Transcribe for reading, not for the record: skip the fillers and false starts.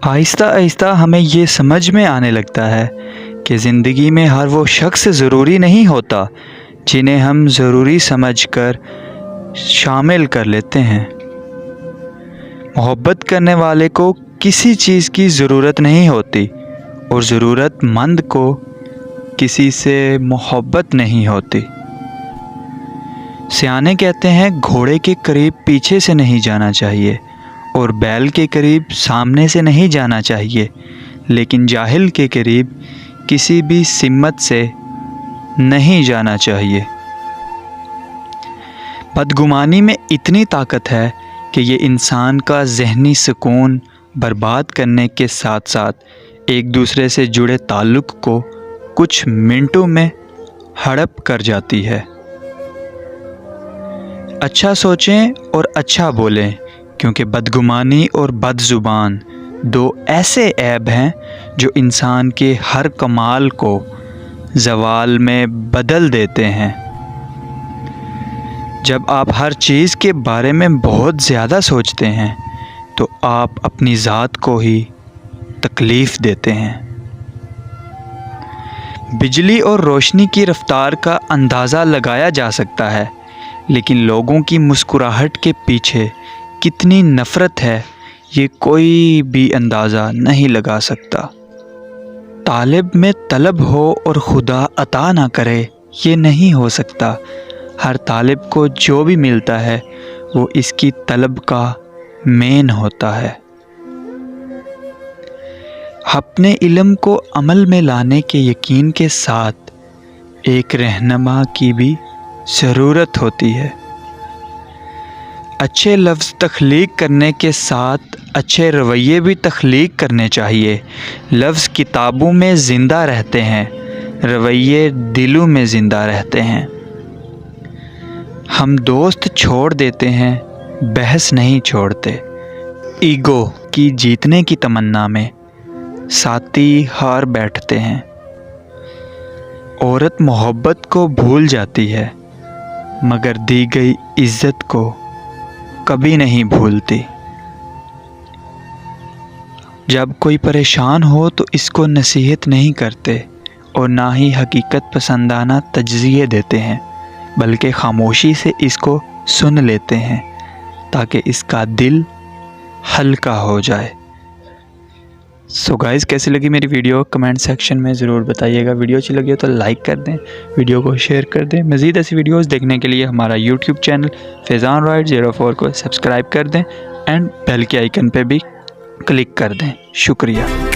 آہستہ آہستہ ہمیں یہ سمجھ میں آنے لگتا ہے کہ زندگی میں ہر وہ شخص ضروری نہیں ہوتا جنہیں ہم ضروری سمجھ کر شامل کر لیتے ہیں۔ محبت کرنے والے کو کسی چیز کی ضرورت نہیں ہوتی اور ضرورت مند کو کسی سے محبت نہیں ہوتی۔ سیانے کہتے ہیں گھوڑے کے قریب پیچھے سے نہیں جانا چاہیے اور بیل کے قریب سامنے سے نہیں جانا چاہیے، لیکن جاہل کے قریب کسی بھی سمت سے نہیں جانا چاہیے۔ بدگمانی میں اتنی طاقت ہے کہ یہ انسان کا ذہنی سکون برباد کرنے کے ساتھ ساتھ ایک دوسرے سے جڑے تعلق کو کچھ منٹوں میں ہڑپ کر جاتی ہے۔ اچھا سوچیں اور اچھا بولیں، کیونکہ بدگمانی اور بد زبان دو ایسے عیب ہیں جو انسان کے ہر کمال کو زوال میں بدل دیتے ہیں۔ جب آپ ہر چیز کے بارے میں بہت زیادہ سوچتے ہیں تو آپ اپنی ذات کو ہی تکلیف دیتے ہیں۔ بجلی اور روشنی کی رفتار کا اندازہ لگایا جا سکتا ہے، لیکن لوگوں کی مسکراہٹ کے پیچھے کتنی نفرت ہے یہ کوئی بھی اندازہ نہیں لگا سکتا۔ طالب میں طلب ہو اور خدا عطا نہ کرے یہ نہیں ہو سکتا۔ ہر طالب کو جو بھی ملتا ہے وہ اس کی طلب کا مین ہوتا ہے۔ اپنے علم کو عمل میں لانے کے یقین کے ساتھ ایک رہنما کی بھی ضرورت ہوتی ہے۔ اچھے لفظ تخلیق کرنے کے ساتھ اچھے رویے بھی تخلیق کرنے چاہیے۔ لفظ کتابوں میں زندہ رہتے ہیں، رویے دلوں میں زندہ رہتے ہیں۔ ہم دوست چھوڑ دیتے ہیں، بحث نہیں چھوڑتے۔ ایگو کی جیتنے کی تمنا میں ساتھی ہار بیٹھتے ہیں۔ عورت محبت کو بھول جاتی ہے مگر دی گئی عزت کو کبھی نہیں بھولتی۔ جب کوئی پریشان ہو تو اس کو نصیحت نہیں کرتے اور نہ ہی حقیقت پسندانہ تجزیے دیتے ہیں، بلکہ خاموشی سے اس کو سن لیتے ہیں تاکہ اس کا دل ہلکا ہو جائے۔ سو گائز، کیسی لگی میری ویڈیو کمنٹ سیکشن میں ضرور بتائیے گا۔ ویڈیو اچھی لگی ہو تو لائک کر دیں، ویڈیو کو شیئر کر دیں۔ مزید ایسی ویڈیوز دیکھنے کے لیے ہمارا یوٹیوب چینل فیضان رائڈ 04 کو سبسکرائب کر دیں اینڈ بیل کے آئیکن پہ بھی کلک کر دیں۔ شکریہ۔